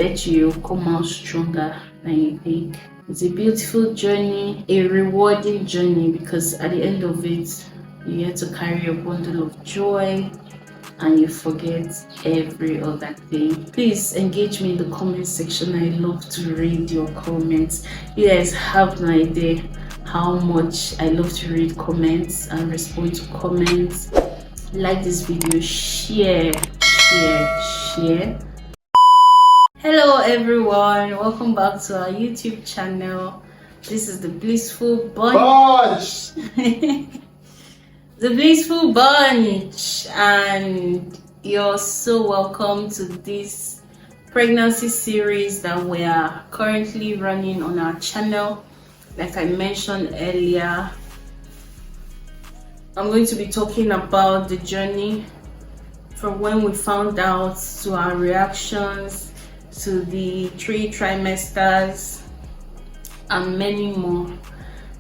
bet you'll come out stronger than you think. It's a beautiful journey, a rewarding journey, because at the end of it, you get to carry a bundle of joy and you forget every other thing. Please engage me in the comment section. I love to read your comments. You guys have no idea how much I love to read comments and respond to comments. Like this video, share. Hello everyone, welcome back to our YouTube channel. This is the Blissful Bunch. The Blissful Bunch, and you're so welcome to this pregnancy series that we are currently running on our channel. Like I mentioned earlier, I'm going to be talking about the journey from when we found out to our reactions to the 3 trimesters and many more.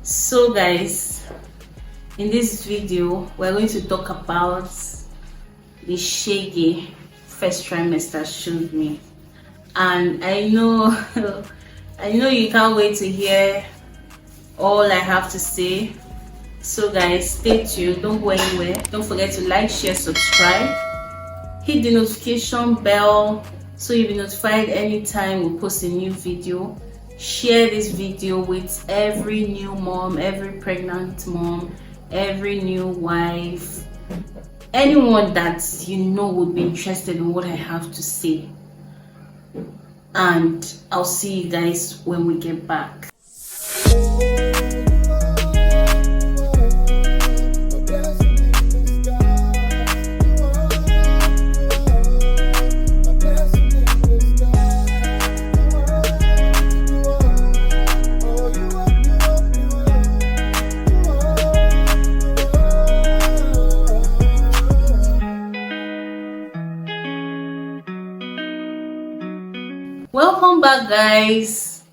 So guys, in this video we're going to talk about the shaggy first trimester showed me, and I know you can't wait to hear all I have to say. So guys, stay tuned, don't go anywhere. Don't forget to like, share, subscribe, hit the notification bell so you'll be notified anytime we post a new video. Share this video with every new mom, every pregnant mom, every new wife, anyone that you know would be interested in what I have to say. And I'll see you guys when we get back. Welcome back guys.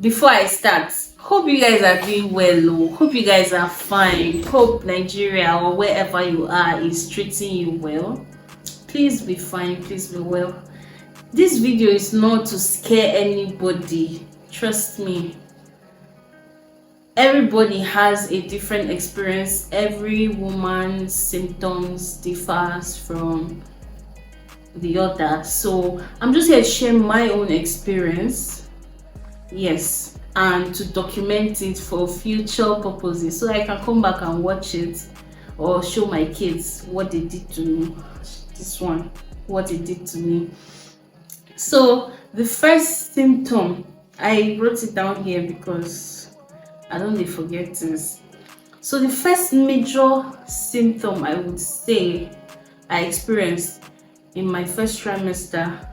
Before I start, hope you guys are doing well. Hope you guys are fine. Hope Nigeria or wherever you are is treating you well. Please be fine, please be well. This video is not to scare anybody, trust me. Everybody has a different experience. Every woman's symptoms differs from the other, so I'm just here to share my own experience, yes, and to document it for future purposes, so I can come back and watch it or show my kids what they did to me. This one, what they did to me. So the first symptom, I wrote it down here because I don't forget this. So the first major symptom I would say I experienced in my first trimester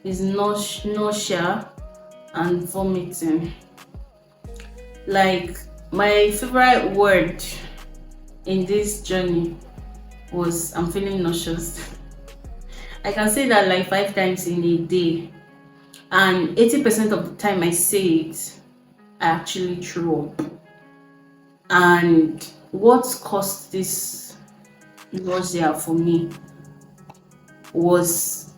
is nausea and vomiting. Like, my favorite word in this journey was I'm feeling nauseous. I can say that like 5 times in a day, and 80% of the time I say it, I actually throw up. And what caused this nausea for me was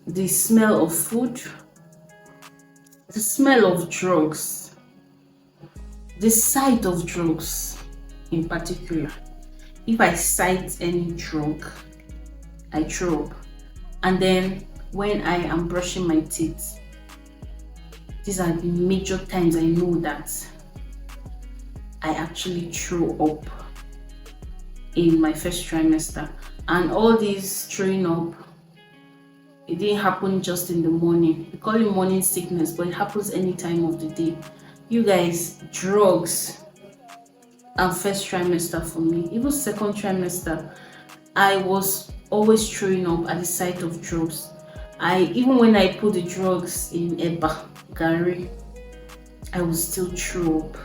the smell of food, the smell of drugs, the sight of drugs in particular. If I sight any drug, I throw up. And then when I am brushing my teeth, these are the major times I know that I actually throw up in my first trimester. And all these throwing up, it didn't happen just in the morning. We call it morning sickness, but it happens any time of the day. You guys, drugs and first trimester for me, even second trimester, I was always throwing up at the sight of drugs. Even when I put the drugs in eba, gari, I will still throw up.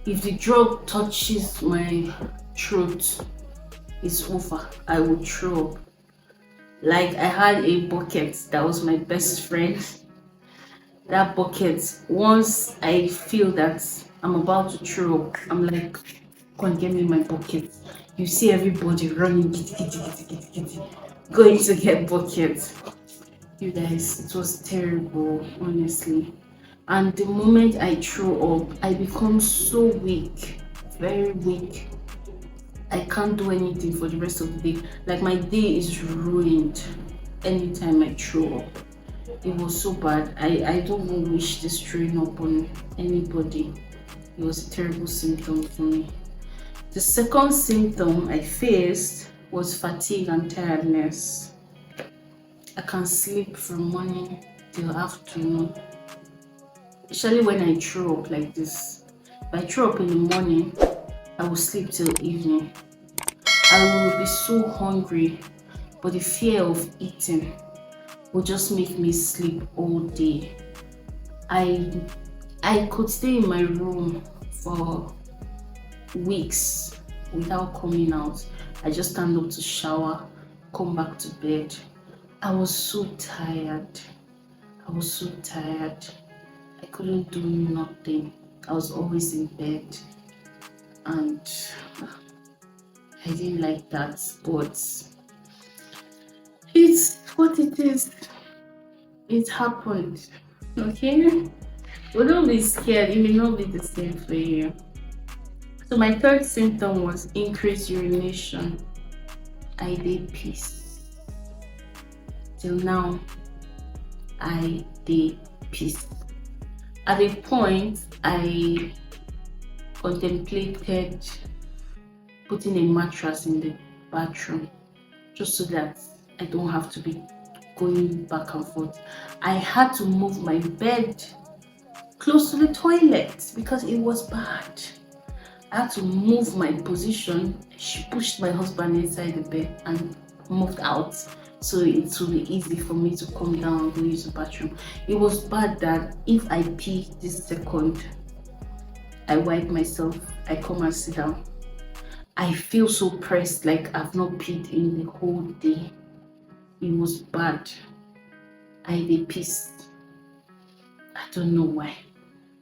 If the drug touches my throat, it's over. I will throw up. Like, I had a bucket that was my best friend. That bucket, once I feel that I'm about to throw up, I'm like, go and get me my bucket. You see everybody running, going to get buckets. You guys, it was terrible, honestly. And the moment I threw up, I become so weak, very weak. I can't do anything for the rest of the day. Like my day is ruined anytime I throw up. It was so bad. I don't even wish this throwing up on anybody. It was a terrible symptom for me. The second symptom I faced was fatigue and tiredness. I can sleep from morning till afternoon, especially when I throw up like this. If I throw up in the morning, I will sleep till evening. I will be so hungry, but the fear of eating will just make me sleep all day. I I could stay in my room for weeks without coming out. I just stand up to shower, come back to bed. I was so tired. I was so tired. I couldn't do nothing. I was always in bed, and I didn't like that, but it's what it is. It happened. Okay? Well, don't be scared. It may not be the same for you. So my third symptom was increased urination. I did piss. Till now, I did piss. At a point, I contemplated putting a mattress in the bathroom just so that I don't have to be going back and forth. I had to move my bed close to the toilet because it was bad. I had to move my position. She pushed my husband inside the bed and moved out, so it will be easy for me to come down and go use the bathroom. It was bad that if I pee this second, I wipe myself, I come and sit down. I feel so pressed, like I've not peed in the whole day. It was bad. I did piss. I don't know why.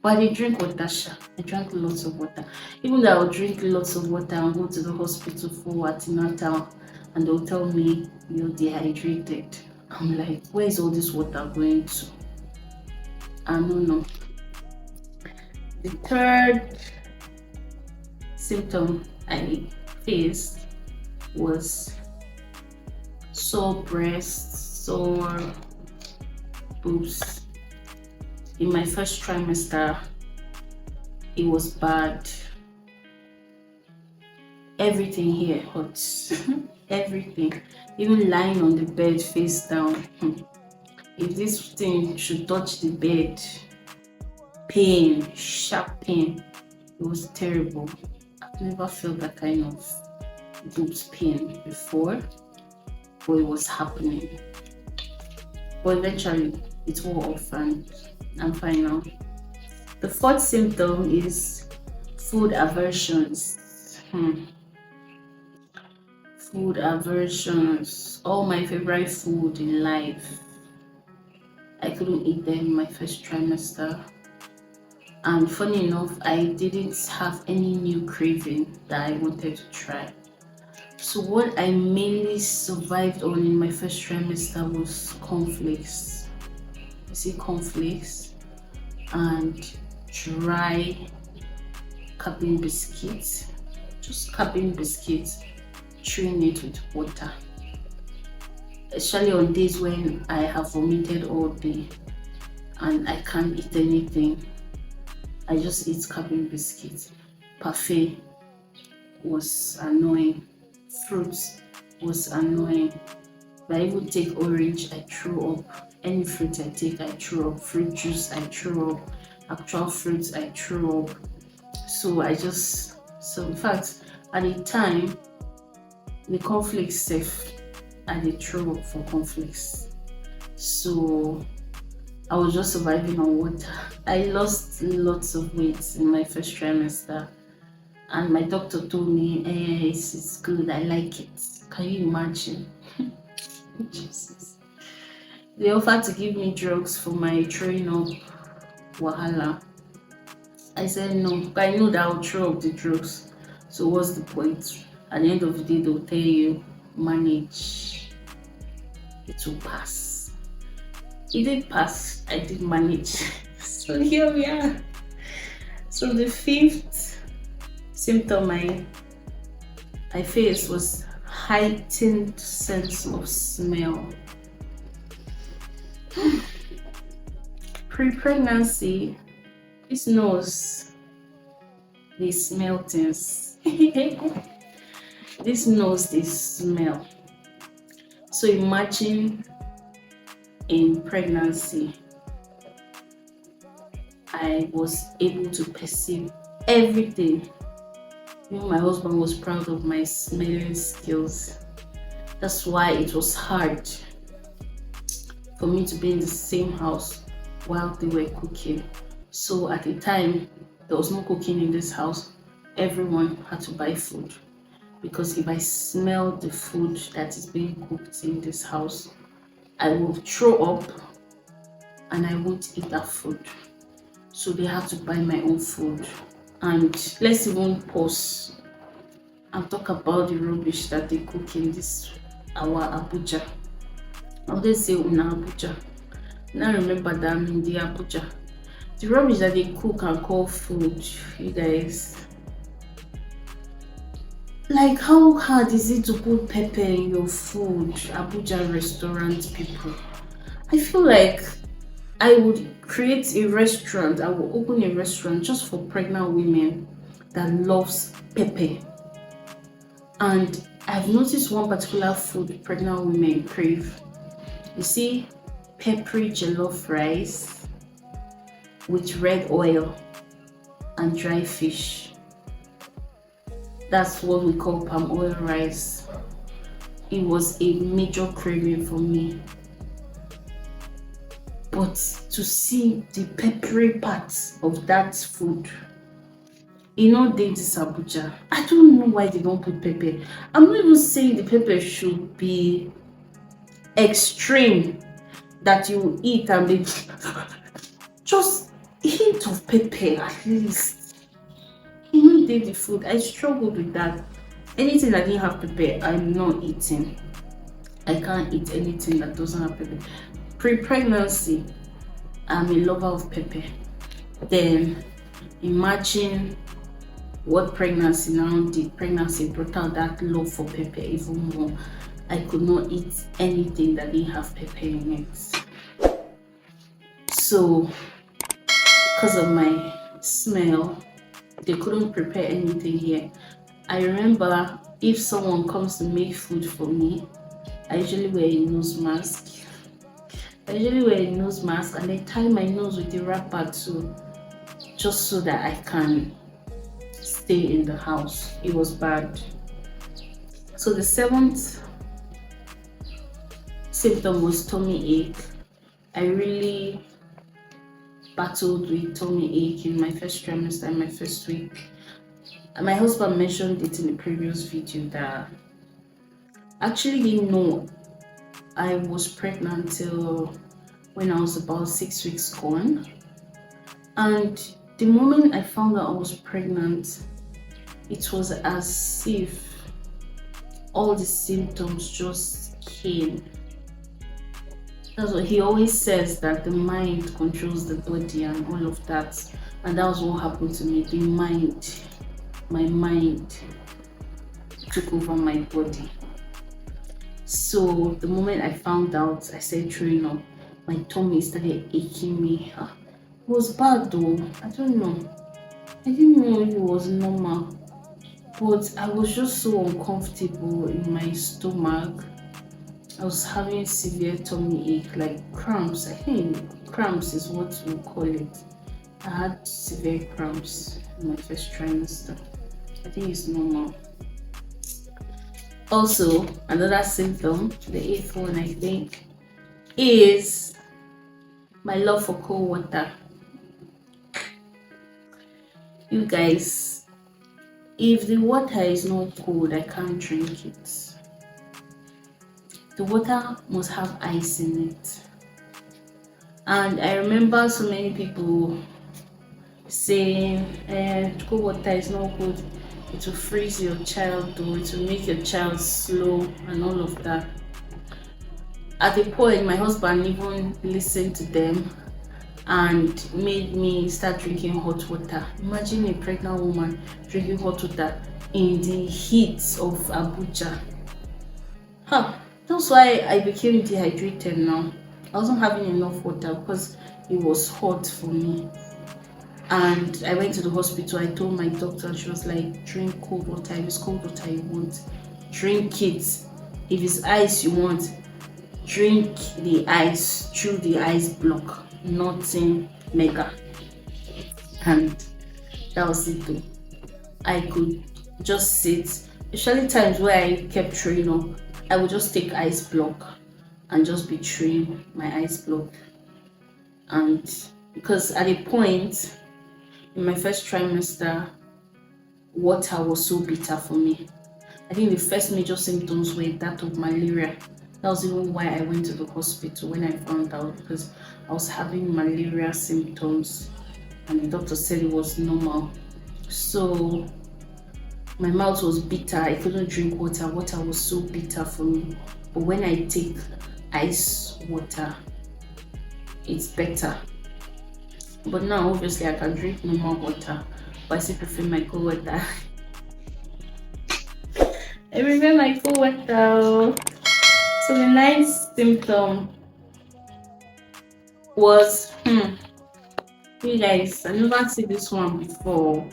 But I drink water, sha. I drank lots of water. Even though I'll drink lots of water and go to the hospital for antenatal, and they'll tell me you're dehydrated. I'm like, where is all this water going to? I don't know. The third symptom I faced was sore breasts, sore boobs. In my first trimester, it was bad. Everything here hurts. Everything. Even lying on the bed face down. If this thing should touch the bed, pain, sharp pain. It was terrible. I've never felt that kind of boobs pain before, but it was happening. But eventually, it wore off and I'm fine now. The fourth symptom is food aversions. Food aversions. All my favorite food in life, I couldn't eat them in my first trimester. And funny enough, I didn't have any new craving that I wanted to try. So what I mainly survived on in my first trimester was cornflakes. You see, cornflakes and dry cabin biscuits. Just cabin biscuits, chewing it with water. Especially on days when I have vomited all day and I can't eat anything, I just eat cabin biscuits. Parfait was annoying. Fruits was annoying. If I even take orange, I throw up. Any fruit I take, I throw up. Fruit juice, I throw up. Actual fruits, I throw up. So in fact, at the time, the cornflakes safe, I did throw up for cornflakes. So I was just surviving on water. I lost lots of weight in my first trimester, and my doctor told me, it's good, I like it. Can you imagine? Jesus. They offered to give me drugs for my throwing up wahala. I said no, I know that I'll throw up the drugs. So what's the point? At the end of the day, they'll tell you, manage, it will pass. It did pass. I did manage. So here we are. So the fifth symptom I faced was heightened sense of smell. Pre-pregnancy, this nose, they smell things. This nose, they smell. So imagine in pregnancy, I was able to perceive everything. Even my husband was proud of my smelling skills. That's why it was hard for me to be in the same house while they were cooking. So at the time, there was no cooking in this house. Everyone had to buy food, because if I smell the food that is being cooked in this house, I will throw up and I won't eat that food. So they had to buy my own food. And let's even pause and talk about the rubbish that they cook in this our Abuja. I always say Una Abuja. Now remember that I'm in the Abuja. The rubbish that they cook and call food, you guys. Like, how hard is it to put pepper in your food, Abuja restaurant people? I feel like I would create a restaurant. I will open a restaurant just for pregnant women that loves pepper. And I've noticed one particular food pregnant women crave. You see, peppery jollof rice with red oil and dry fish. That's what we call palm oil rice. It was a major craving for me. But to see the peppery parts of that food, you know, they this Abuja. I don't know why they don't put pepper. I'm not even saying the pepper should be extreme that you eat and be just a hint of pepper at least. You know, they the food. I struggled with that. Anything that didn't have pepper, I'm not eating. I can't eat anything that doesn't have pepper. Pre-pregnancy, I'm a lover of pepper. Then imagine what pregnancy now did. Pregnancy brought out that love for pepper even more. I could not eat anything that didn't have pepper in it. So because of my smell, they couldn't prepare anything here. I remember if someone comes to make food for me, I usually wear a nose mask. And they tie my nose with a wrapper too, just so that I can stay in the house. It was bad. So the seventh symptom was tummy ache. I really battled with tummy ache in my first trimester, in my first week. And my husband mentioned it in the previous video that I actually didn't know I was pregnant till when I was about 6 weeks gone. And the moment I found out I was pregnant, it was as if all the symptoms just came. That's what he always says, that the mind controls the body and all of that. And that was what happened to me. My mind took over my body. So the moment I found out, I started throwing up. My tummy started aching me. It was bad though. I don't know. I didn't know it was normal. But I was just so uncomfortable in my stomach. I was having severe tummy ache, like cramps. I think cramps is what we call it. I had severe cramps in my first trimester. I think it's normal. Also, another symptom, the eighth one I think, is my love for cold water. You guys, if the water is not cold, I can't drink it. The water must have ice in it. And I remember so many people saying, cold water is not good. It will freeze your child, or it will make your child slow and all of that. At a point, my husband even listened to them and made me start drinking hot water. Imagine a pregnant woman drinking hot water in the heat of Abuja. Huh. That's why I became dehydrated now. I wasn't having enough water because it was hot for me. And I went to the hospital. I told my doctor, she was like, drink cold water. If it's cold water you want, drink it. If it's ice you want, drink the ice through the ice block, nothing mega. And that was it though. I could just sit, especially times where I kept throwing up. I would just take ice block and just be throwing my ice block. And because at a point in my first trimester, water was so bitter for me. I think the first major symptoms were that of malaria. That was even why I went to the hospital when I found out, because I was having malaria symptoms and the doctor said it was normal. So my mouth was bitter. I couldn't drink water. Water was so bitter for me. But when I take ice water, it's better. But now obviously I can drink normal water, but I still prefer my cold water. I prefer my cold water. So the ninth symptom was, you guys, I never seen this one before.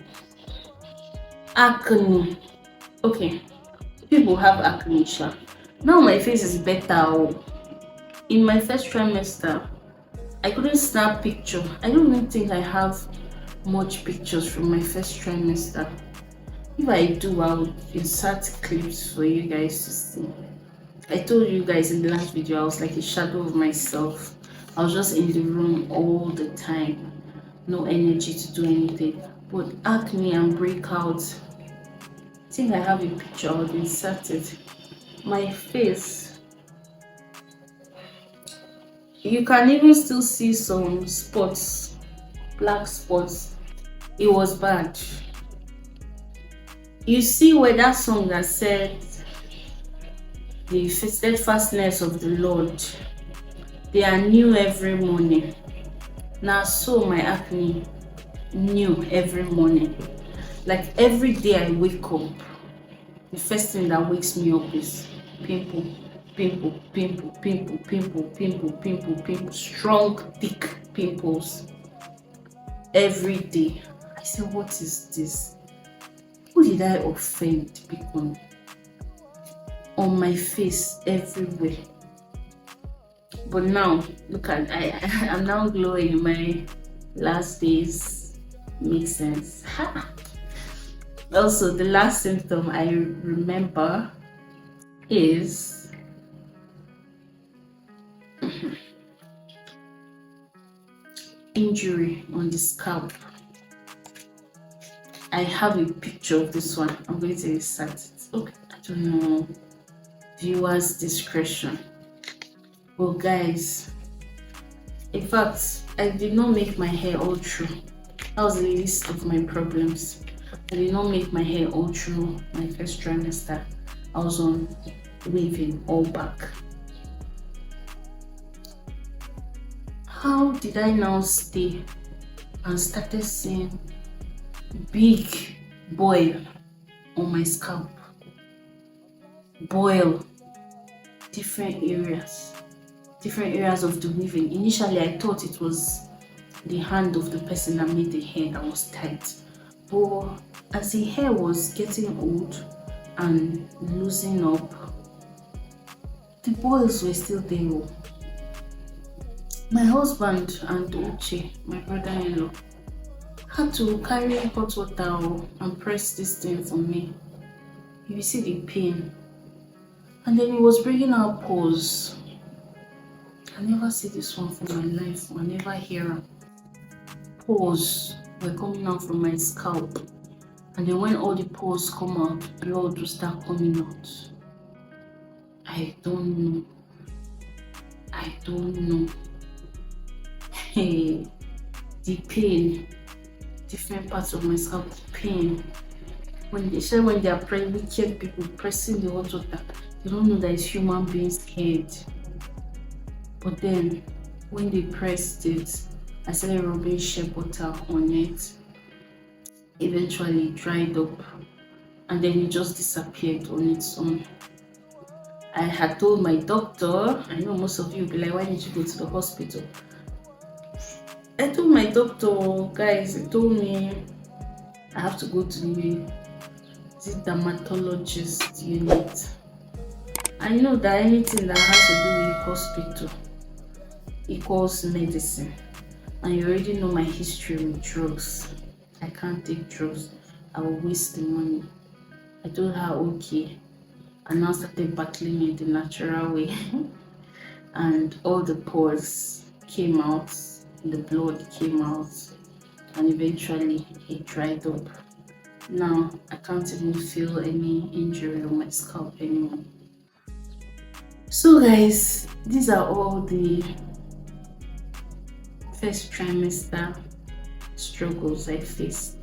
Acne. Okay, people have acne. Now my face is better. In my first trimester, I couldn't snap picture. I don't even think I have much pictures from my first trimester. If I do, I'll insert clips for you guys to see. I told you guys in the last video I was like a shadow of myself. I was just in the room all the time, no energy to do anything. But acne and breakouts, I think I have a picture. I'll insert it. My face, you can even still see some spots, black spots. It was bad. You see where that song that said, the steadfastness of the Lord, they are new every morning. Now so my acne new every morning. Like every day I wake up, the first thing that wakes me up is pimple, pimple, pimple, pimple, pimple, pimple, pimple, pimple, strong, thick pimples every day. I said, what is this? Who did I offend? Because on my face everywhere. But now look at I'm now glowing in my last days. Makes sense. Also, the last symptom I remember is injury on the scalp. I have a picture of this one. I'm going to insert it. Okay, I don't know. Viewers' discretion. Well, guys, in fact, I did not make my hair all through. That was the least of my problems. I did not make my hair all through my first trimester. I was on weaving all back. How did I now stay and started seeing big boil on my scalp? Boil, different areas of the weaving. Initially I thought it was the hand of the person that made the hair that was tight, but as the hair was getting old and losing up, the boils were still there. My husband and Uche, my brother-in-law, had to carry hot water and press this thing for me. You see the pain. And then he was bringing out pores. I never see this one for my life. I never hear pores were coming out from my scalp. And then when all the pores come out, blood will start coming out. I don't know. Hey, the pain, different parts of my scalp, pain. When they are wicked people pressing the hot water, they don't know that it's human beings' head. But then when they pressed it, I started rubbing shea butter on it. Eventually it dried up and then it just disappeared on its own. I had told my doctor, I know most of you will be like, why didn't you go to the hospital? I told my doctor, guys, he told me I have to go to the dermatologist unit. I know that anything that has to do with hospital equals medicine. And you already know my history with drugs. I can't take drugs. I will waste the money. I told her okay. I now started battling it the natural way. And all the pores came out, the blood came out, and eventually it dried up. Now I can't even feel any injury on my scalp anymore. So guys, these are all the first trimester struggles I faced.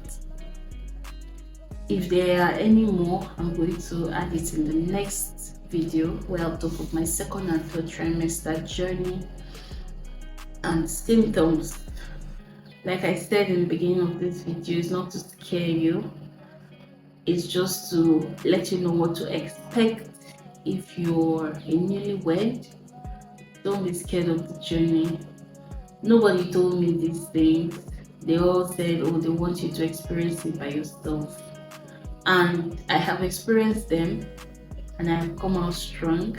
If there are any more, I'm going to add it in the next video where I'll talk of my second and third trimester journey and symptoms. Like I said in the beginning of this video, it's not to scare you, it's just to let you know what to expect if you're a newlywed. Don't be scared of the journey. Nobody told me these things. They all said, oh, they want you to experience it by yourself. And I have experienced them and I have come out strong.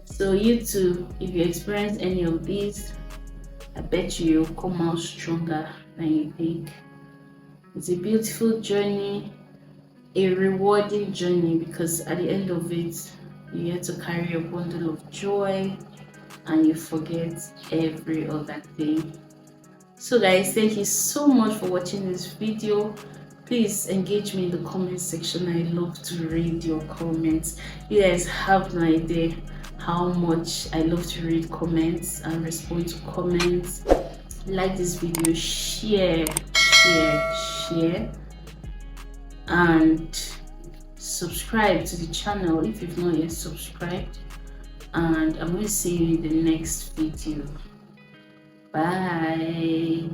So you too, if you experience any of these, I bet you'll come out stronger than you think. It's a beautiful journey, a rewarding journey, because at the end of it, you get to carry a bundle of joy and you forget every other thing. So guys, thank you so much for watching this video. Please engage me in the comment section. I love to read your comments. You guys have no idea how much I love to read comments and respond to comments. Like this video, share, and subscribe to the channel if you've not yet subscribed. And I'm going to see you in the next video. Bye.